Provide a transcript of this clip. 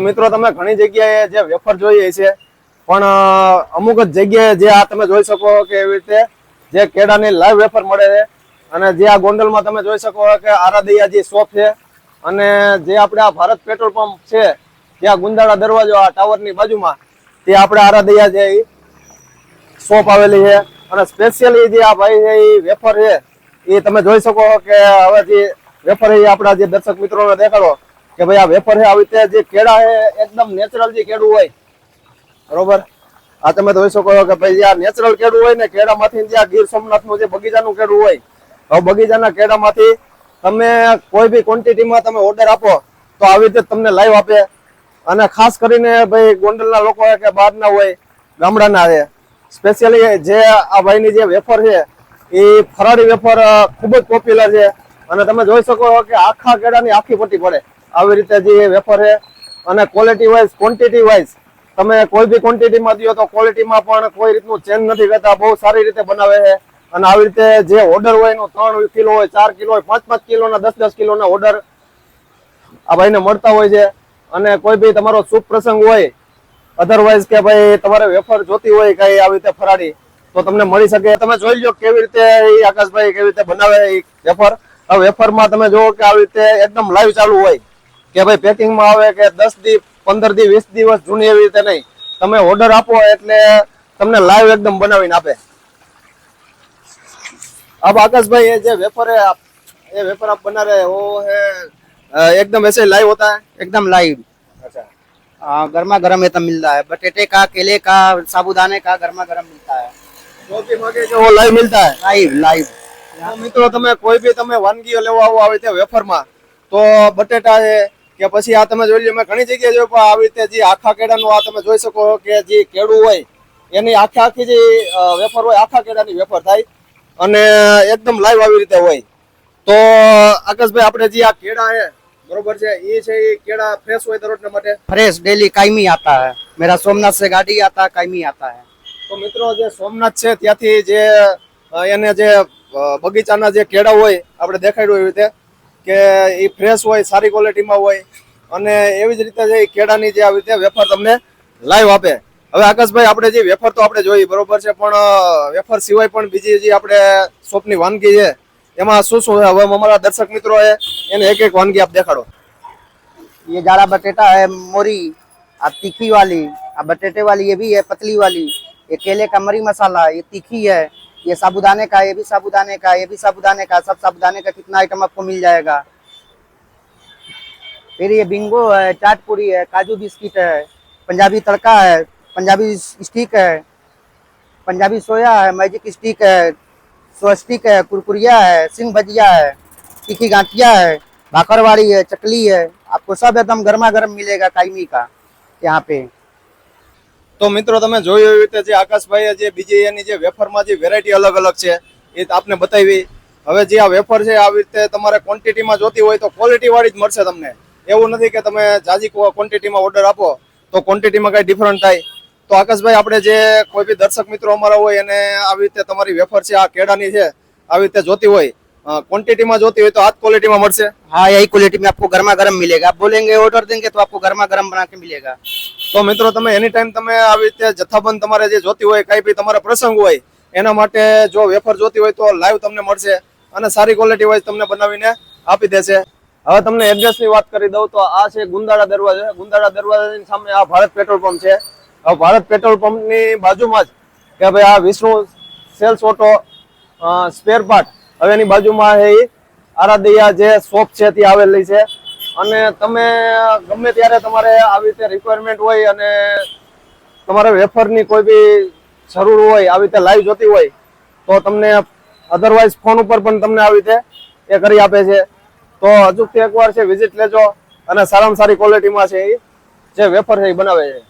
મિત્રો તમે ઘણી જગ્યાએ જે વેફર જોઈએ છે પણ અમુક જ જગ્યાએ જે આ તમે જોઈ શકો કે એવી રીતે જે કેળાની લાઈવ વેફર મળે છે અને જે આ ગોંડલમાં તમે જોઈ શકો કે આરાદિયાજી શોપ છે અને જે આપણે આ ભારત પેટ્રોલ પંપ છે ત્યાં ગુંદાળા દરવાજો આ ટાવરની બાજુમાં તે આપણે આરાદિયા જે શોપ આવેલી છે અને સ્પેશિયલી જે આ ભાઈ છે એ વેફર છે એ તમે જોઈ શકો કે હવે જે વેફર એ આપણા જે દર્શક મિત્રોને દેખાડો કે ભાઈ આ વેફર છે આવી રીતે જે કેળા છે એકદમ નેચરલ જે કેળું હોય બરોબર આ તમે જોઈ શકો કે ભાઈ આ નેચરલ કેળું હોય ને કેળામાંથી જે ગીર સોમનાથનું જે બગીચાનું કેળું હોય હવે બગીચાના કેળામાંથી તમે કોઈ બી ક્વોન્ટિટીમાં તમે ઓર્ડર આપો તો આવી રીતે તમને લાઈવ આપે અને ખાસ કરીને ભાઈ ગોંડલના લોકો કે બહારના હોય ગામડાના છે સ્પેશિયલી જે આ ભાઈની જે વેફર છે એ ફરાળી વેફર ખૂબ જ પોપ્યુલર છે અને તમે જોઈ શકો કે આખા કેળાની આખી પટ્ટી પડે આવી રીતે જે વેફર છે અને ક્વોલિટી વાઇઝ ક્વોન્ટિટી વાઇઝ તમે કોઈ બી ક્વોન્ટિટીમાં દો તો ક્વોલિટીમાં પણ કોઈ રીતનું ચેન્જ નથી કરતા બહુ સારી રીતે બનાવે છે અને આવી રીતે જે ઓર્ડર હોય એનો 3 કિલો હોય 4 કિલો હોય 5-5 કિલોના 10-10 કિલોના ઓર્ડર આ ભાઈને મળતા હોય છે અને કોઈ બી તમારો શુભ પ્રસંગ હોય અધરવાઇઝ કે ભાઈ તમારે વેફર જોતી હોય કઈ આવી રીતે ફરાળી તો તમને મળી શકે તમે જોઈ લો કેવી રીતે આકાશભાઈ કેવી રીતે બનાવે એ વેફર વેફરમાં તમે જુઓ કે આવી રીતે એકદમ લાઈવ ચાલુ હોય કે ભાઈ પેકિંગમાં આવે કે 10 દી 15 દી 20 દિવસ જૂની એવી રીતે નહીં તમે ઓર્ડર આપો એટલે તમને લાઈવ એકદમ બનાવીને આપે अब आकाश भाई ये जो वेफर है आप ये वेफर आप बना रहे हो है एकदम ऐसे लाइव होता है एकदम लाइव। अच्छा गर्मा गर्म एकदम मिलता है, बटेटे का, केले का, साबुदाने का गर्मा गर्म मिलता है। जो भी मांगे जो वो लाइव मिलता है लाइव लाइव। મિત્રો તમે કોઈ બી તમે વાનગીઓ લેવા આવો આવી રીતે વેફરમાં તો બટેટા છે કે પછી આ તમે જોઈ લો મેં ઘણી જગ્યાએ જોયું પણ આવી રીતે જે આખા કેળાનું આ તમે જોઈ શકો કે જે કેળું હોય એની આખી જે વેફર હોય આખા કેળાની વેફર થાય અને એકદમ લાઈવ આવી રીતે હોય તો આકાશભાઈ આપણે જે આ કેળા છે બરોબર છે એ છે એ કેળા ફ્રેશ હોય દરરોજના માટે फ्रेश डेली कायमी आता है, मेरा सोमनाथ से गाड़ी आता है, कायमी आता है। તો મિત્રો જે સોમનાથ છે ત્યાંથી જે એને જે બગીચાના જે કેળા હોય આપણે દેખાડ્યું એવી રીતે કે એ ફ્રેશ હોય સારી ક્વોલિટીમાં હોય અને એવી જ રીતે જે કેળાની જે આવી રીતે વેફર તમને લાઈવ આપે હવે આકાશભાઈ આપણે જે વેફર તો આપણે જોઈ બરોબર છે પણ વેફર સિવાય પણ બીજી જે આપણે શોપની વાનગી છે એમાં શું શું હવે અમારા દર્શક મિત્રો એને એક એક વાનગી આપ દેખાડો ये जाड़ा बटेटा है मोरी, आप तीखी वाली, आप बटेटे वाली ये भी है पतली वाली, ये केले का मरी मसाला ये तीखी है, ये साबुदाने का, ये भी साबुदाने का, ये भी साबुदाने का, सब साबुदाने का कितना आइटम आपको मिल जाएगा। फिर ये बिंगो है, चाट पूरी है, काजू बिस्किट है, पंजाबी तड़का है, पंजाबी स्टिक है, पंजाबी सोया है, मैजिक स्टिक है, सो स्टिक है, कुरकुरिया है, सिंग भजिया है, तीखी गांठिया है, भाकरवाड़ी है, चकली है, आपको सब एकदम गर्मा गर्म मिलेगा कायमी का यहाँ पे। તો મિત્રો તમે જોયું એવી રીતે જે આકાશભાઈએ જે બીજી એની જે વેફરમાં જે વેરાયટી અલગ અલગ છે એ આપને બતાવી હવે જે આ વેફર છે આવી રીતે તમારે ક્વોન્ટિટીમાં જોતી હોય તો ક્વોલિટી વાળી જ મળશે તમને એવું નથી કે તમે જાજી ક્વોન્ટિટીમાં ઓર્ડર આપો તો ક્વોન્ટિટીમાં કઈ ડિફરન્ટ થાય તો આકાશભાઈ આપણે જે કોઈ બી દર્શક મિત્રો અમારા હોય એને આવી રીતે તમારી વેફર છે આ કેળાની છે આવી રીતે જોતી હોય क्वांटिटी में जोती हुई तो आज क्वालिटी में मर से हाँ यही क्वालिटी में आपको गर्मा गर्म मिलेगा, आप बोलेंगे ऑर्डर देंगे तो आपको गर्मा गर्म बना के मिलेगा। तो मित्रों તમે એની ટાઈમ તમે આવી રીતે જથ્થાબંધ તમારે જે જોતી હોય કઈ બી તમારા પ્રસંગ હોય એના માટે જો વેફર જોતી હોય તો લાઈવ તમને મળશે અને સારી ક્વોલિટી વાઇઝ તમને બનાવીને આપી દેશે હવે તમને એડ્રેસ ની વાત કરી દઉં તો આ છે ગુંદાળા દરવાજાની સામે આ ભારત પેટ્રોલ પંપ છે હવે ભારત પેટ્રોલ પંપ ની બાજુમાં જ કે ભાઈ આ Vishnu sales auto spare part હવે એની બાજુમાં એ આરાદિયા જે શોપ છે ત્યાં આવેલી છે અને તમે ગમે ત્યારે તમારે આવી રીતે રિક્વાયરમેન્ટ હોય અને તમારે વેફરની કોઈ બી જરૂર હોય આવી રીતે લાઈવ જોતી હોય તો તમને અધરવાઇઝ ફોન ઉપર પણ તમને આવી રીતે એ કરી આપે છે તો હજુથી એકવાર છે વિઝિટ લેજો અને સારામાં સારી ક્વોલિટીમાં છે એ જે વેફર છે એ બનાવે છે।